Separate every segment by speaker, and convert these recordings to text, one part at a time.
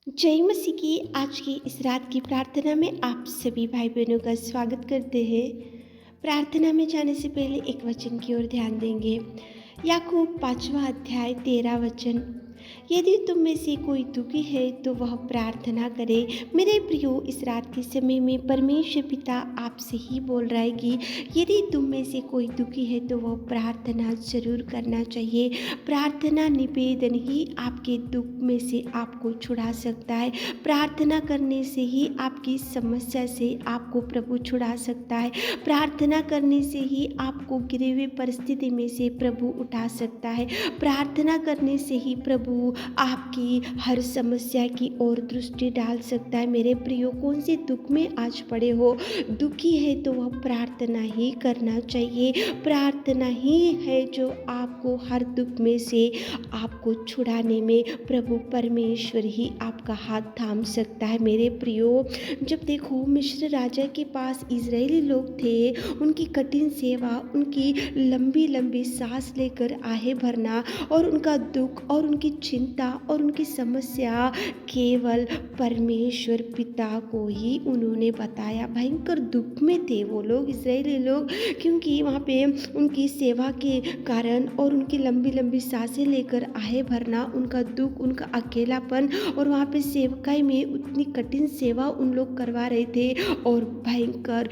Speaker 1: जय मसीह की आज की इस रात की प्रार्थना में आप सभी भाई बहनों का स्वागत करते हैं। प्रार्थना में जाने से पहले एक वचन की ओर ध्यान देंगे। याकूब 5वां अध्याय 13 वचन। यदि तुम में से कोई दुखी है तो वह प्रार्थना करे। मेरे प्रियो, इस रात के समय में परमेश्वर पिता आपसे ही बोल रहा है कि यदि तुम में से कोई दुखी है तो वह प्रार्थना जरूर करना चाहिए। प्रार्थना निवेदन ही आपके दुख में से आपको छुड़ा सकता है। प्रार्थना करने से ही आपकी समस्या से आपको प्रभु छुड़ा सकता है। प्रार्थना करने से ही आपको गिरे हुए परिस्थिति में से प्रभु उठा सकता है। प्रार्थना करने से ही प्रभु आपकी हर समस्या की ओर दृष्टि डाल सकता है। मेरे प्रियो, कौन से दुख में आज पड़े हो, दुखी है तो वह प्रार्थना ही करना चाहिए। प्रार्थना ही है जो आपको हर दुख में से आपको छुड़ाने में प्रभु परमेश्वर ही आपका हाथ थाम सकता है। मेरे प्रियो, जब देखो मिस्र राजा के पास इजरायली लोग थे, उनकी कठिन सेवा, उनकी लंबी लंबी सांस लेकर आहें भरना और उनका दुख और उनकी चिंता और उनकी समस्या केवल परमेश्वर पिता को ही उन्होंने बताया। भयंकर दुख में थे वो लोग, इजरायली लोग, क्योंकि वहाँ पे उनकी सेवा के कारण और उनकी लंबी लंबी सांसें लेकर आहें भरना, उनका दुख, उनका अकेलापन, और वहाँ पे सेवकाई में उतनी कठिन सेवा उन लोग करवा रहे थे और भयंकर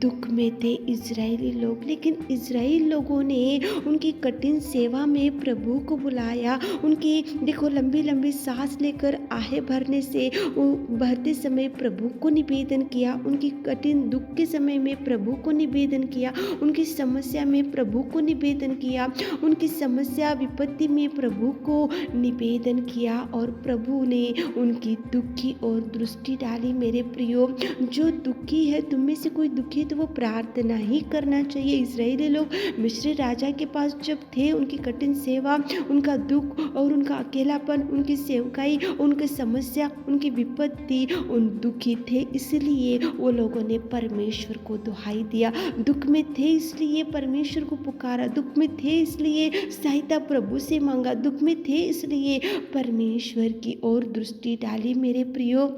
Speaker 1: दुख में थे इजरायली लोग। लेकिन इजराइल लोगों ने उनकी कठिन सेवा में प्रभु को बुलाया। उनकी देखो लंबी लंबी सांस लेकर आहें भरने से वो भरते समय प्रभु को निवेदन किया, उनकी कठिन दुख के समय में प्रभु को निवेदन किया, उनकी समस्या में प्रभु को निवेदन किया, उनकी समस्या विपत्ति में प्रभु को निवेदन किया और प्रभु ने उनकी दुख की ओर दृष्टि डाली। मेरे प्रियो, जो दुखी है, तुम में से कोई दुखी है तो वो प्रार्थना ही करना चाहिए। इजरायली लोग मिस्र राजा के पास जब थे, उनकी कठिन सेवा, उनका दुख और उनका अकेलापन, उनकी सेवकाई, उनकी समस्या, उनकी विपत्ति, उन दुखी थे, इसलिए वो लोगों ने परमेश्वर को दुहाई दिया। दुख में थे इसलिए परमेश्वर को पुकारा, दुख में थे इसलिए सहायता प्रभु से मांगा, दुख में थे इसलिए परमेश्वर की ओर दृष्टि डाली। मेरे प्रियो,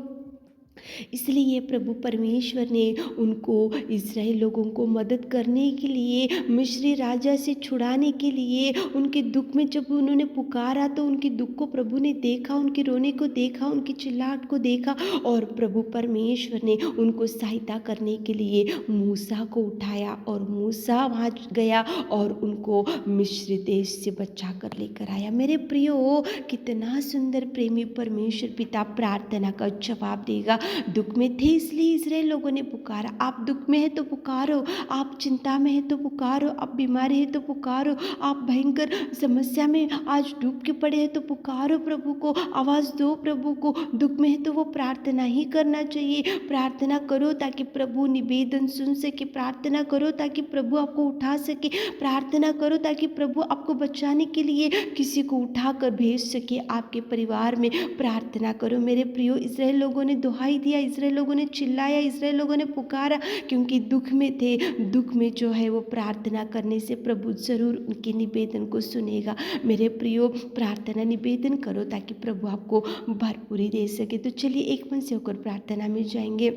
Speaker 1: इसलिए प्रभु परमेश्वर ने उनको, इज़राइल लोगों को मदद करने के लिए, मिस्री राजा से छुड़ाने के लिए, उनके दुख में जब उन्होंने पुकारा तो उनके दुख को प्रभु ने देखा, उनके रोने को देखा, उनकी चिल्लाहट को देखा और प्रभु परमेश्वर ने उनको सहायता करने के लिए मूसा को उठाया और मूसा वहाँ गया और उनको मिस्र देश से बचा कर लेकर आया। मेरे प्रियो, कितना सुंदर प्रेमी परमेश्वर पिता प्रार्थना का जवाब देगा। दुख में थे इसलिए इज़राइल लोगों ने पुकारा। आप दुख में है तो पुकारो, आप चिंता में है तो पुकारो, आप बीमार है तो पुकारो, आप भयंकर समस्या में आज डूब के पड़े हैं तो पुकारो प्रभु को, आवाज़ दो प्रभु को। दुख में है तो वो प्रार्थना ही करना चाहिए। प्रार्थना करो ताकि प्रभु निवेदन सुन सके, प्रार्थना करो ताकि प्रभु आपको उठा सके, प्रार्थना करो ताकि प्रभु आपको बचाने के लिए किसी को उठा कर भेज सके आपके परिवार में। प्रार्थना करो मेरे प्रियो। इज़राइल लोगों ने दुहाई दिया, इज़राइल लोगों ने चिल्लाया, इज़राइल लोगों ने पुकारा, क्योंकि दुख में थे। दुख में जो है वो प्रार्थना करने से प्रभु जरूर उनके निवेदन को सुनेगा। मेरे प्रियो, प्रार्थना निवेदन करो ताकि प्रभु आपको भरपूरी दे सके। तो चलिए एक मन से होकर प्रार्थना में जाएंगे।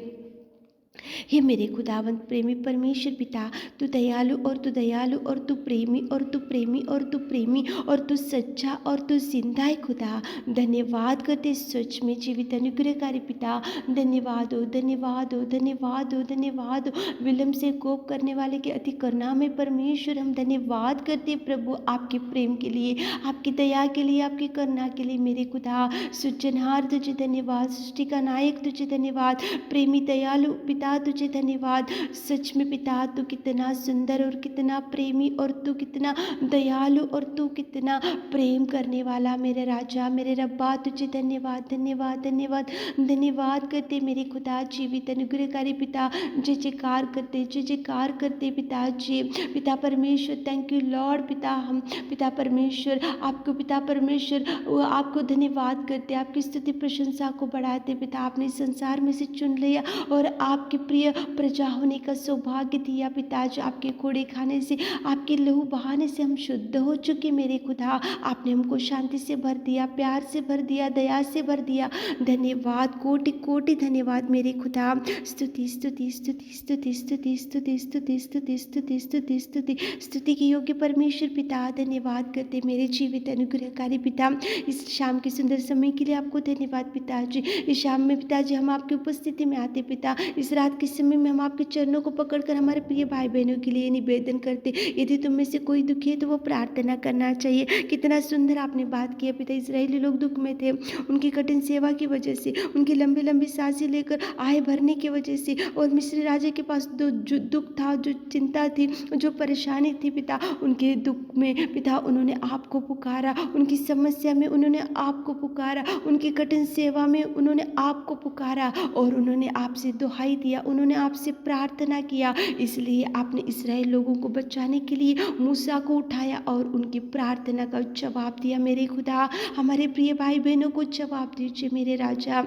Speaker 1: हे मेरे खुदावंत प्रेमी परमेश्वर पिता, तू दयालु और तू दयालु और तू प्रेमी और तू प्रेमी और तू प्रेमी और तू सच्चा और तू जिंदा है खुदा। धन्यवाद करते सच में जीवित अनुग्रहकारी पिता। धन्यवाद हो, धन्यवाद हो, धन्यवाद हो, धन्यवाद हो। विलम्ब से कोप करने वाले के अति करुणा में परमेश्वर हम धन्यवाद करते प्रभु, आपके प्रेम के लिए, आपकी दया के लिए, आपकी करुणा के लिए। मेरे खुदा सृजनहार तुझे धन्यवाद, सृष्टि का नायक तुझे धन्यवाद, प्रेमी दयालु पिता तुझे धन्यवाद। सच में पिता, तू कितना सुंदर और कितना प्रेमी और तू कितना दयालु और तू कितना प्रेम करने वाला मेरे राजा, मेरे रब्बा, तुझे धन्यवाद, धन्यवाद, धन्यवाद, धन्यवाद करते मेरे खुदा। जीवित अनुग्रहकारी पिता, जय जयकार करते, जय जयकार करते पिताजी। पिता परमेश्वर, थैंक यू लॉर्ड। पिता, हम पिता परमेश्वर आपको, पिता परमेश्वर आपको धन्यवाद करते, आपकी स्तुति प्रशंसा को बढ़ाते। पिता, आपने संसार में से चुन लिया और आपके आपकी प्रिय प्रजा होने का सौभाग्य दिया पिताजी। आपके कोड़े खाने से, आपके लहू बहाने से हम शुद्ध हो चुके मेरे खुदा। आपने हमको शांति से भर दिया, प्यार से भर दिया, दया से भर दिया। धन्यवाद, कोटि कोटि धन्यवाद मेरे खुदा। स्तुति स्तुति स्तुति स्तुति स्तुति स्तुति स्तुति स्तुति स्तुति स्तुति स्तुति स्तुति के योग्य परमेश्वर पिता, धन्यवाद करते मेरे जीवित अनुग्रहकारी पिता। इस शाम के सुंदर समय के लिए आपको धन्यवाद पिताजी। इस शाम में पिताजी हम आपकी उपस्थिति में आते पिता। इस रात के समय में हम आपके चरणों को पकड़कर हमारे प्रिय भाई बहनों के लिए निवेदन करते, यदि तुम में से कोई दुखी है तो वो प्रार्थना करना चाहिए। कितना सुंदर आपने बात किया पिता। इस्राएली लोग दुख में थे, उनकी कठिन सेवा की वजह से, उनकी लंबी लंबी सांसें लेकर आय भरने की वजह से, और मिस्र राजा के पास जो दुख था, जो चिंता थी, जो परेशानी थी पिता, उनके दुख में पिता उन्होंने आपको पुकारा, उनकी समस्या में उन्होंने आपको पुकारा, उनकी कठिन सेवा में उन्होंने आपको पुकारा, और उन्होंने आपसे दुहाई दिया, उन्होंने आपसे प्रार्थना किया। इसलिए आपने इस्राएल लोगों को बचाने के लिए मूसा को उठाया और उनकी प्रार्थना का जवाब दिया मेरे खुदा। हमारे प्रिय भाई बहनों को जवाब दीजिए मेरे राजा।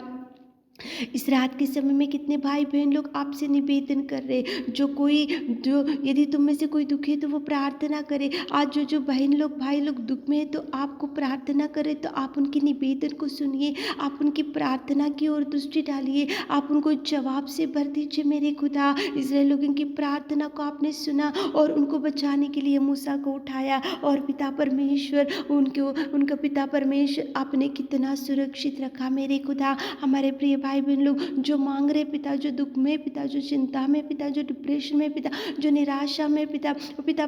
Speaker 1: इस रात के समय में कितने भाई बहन लोग आपसे निवेदन कर रहे, जो यदि तुम में से कोई दुखी है तो वो प्रार्थना करे। आज जो बहन लोग भाई लोग दुख में है तो आपको प्रार्थना करे, तो आप उनके निवेदन को सुनिए, आप उनकी प्रार्थना की ओर दृष्टि डालिए, आप उनको जवाब से भर दीजिए मेरे खुदा। इस्राएल लोगों की प्रार्थना को आपने सुना और उनको बचाने के लिए मूसा को उठाया, और पिता परमेश्वर उनका पिता परमेश्वर आपने कितना सुरक्षित रखा मेरे खुदा। हमारे प्रिय भाई बहन लोग जो मांग रहे पिता, जो दुख में पिता, जो चिंता में पिता, जो डिप्रेशन में पिता, जो निराशा में पिता, पिता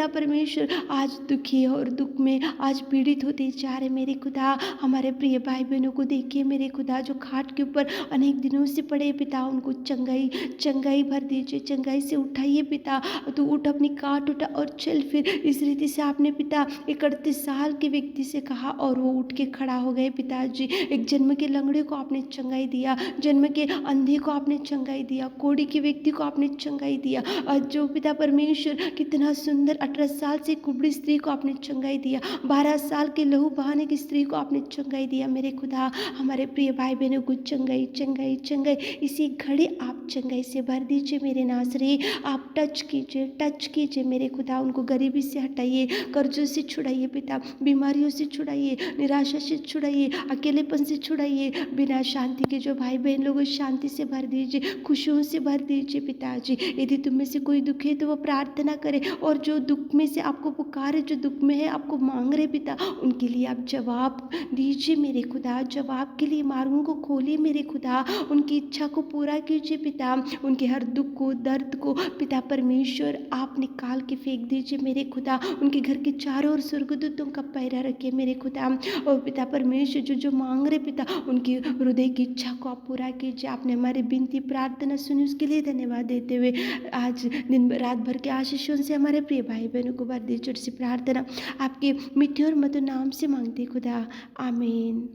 Speaker 1: परमेश्वर आज दुखी है और दुख में आज पीड़ित होते जा रहे मेरे खुदा। हमारे प्रिय भाई बहनों को देखिए मेरे खुदा, जो खाट के ऊपर अनेक दिनों से पड़े पिता, उनको चंगाई भर दीजिए, चंगाई से उठाइए पिता। तू उठ, अपनी काट उठा और चल फिर। इस रीति से आपने पिता 31 साल के व्यक्ति से कहा और वो उठ के खड़ा हो गए पिताजी। एक जन्म के लंगड़े को आपने चंगाई दिया, जन्म के अंधे को आपने चंगाई दिया, कोढ़ी के व्यक्ति को आपने चंगाई दिया। और जो पिता परमेश्वर कितना सुंदर 18 साल से कुबड़ी स्त्री को आपने चंगाई दिया, 12 साल के लहू बहाने की स्त्री को आपने चंगाई दिया मेरे खुदा। हमारे प्रिय भाई बहनों को चंगाई चंगाई चंगाई इसी घड़ी आप चंगाई से भर दीजिए मेरे नासरी। आप टच कीजिए मेरे खुदा। उनको गरीबी से हटाइए, कर्जों से छुड़ाइए पिता, बीमारियों से छुड़ाइए, निराशा से छुड़ाइए, अकेलेपन से छुड़ाइए। बिना शांति के जो भाई बहन लोग शांति से भर दीजिए, खुशियों से भर दीजिए पिताजी। यदि तुम में से कोई दुखी है तो वो प्रार्थना करे, और जो दुख में से आपको पुकारे, जो दुख में है आपको मांग रहे पिता, उनके लिए आप जवाब दीजिए मेरे खुदा। जवाब के लिए मार्गों को खोलिए मेरे खुदा, उनकी इच्छा को पूरा कीजिए पिता। उनके हर दुख को, दर्द को पिता परमेश्वर आप निकाल के फेंक दीजिए मेरे खुदा। उनके घर के चारों ओर स्वर्गदूतों का पहरा रखिए मेरे खुदा। और पिता परमेश्वर जो मांग रहे पिता, उनकी हृदय की इच्छा को आप पूरा कीजिए। आपने हमारी विनती प्रार्थना सुनी, उसके लिए धन्यवाद देते हुए आज रात भर के आशीषों से हमारे प्रिय भाई बहनों को भर दीजिए। छोटी सी प्रार्थना आपके मीठे और मधुर नाम से मांगते खुदा, आमीन।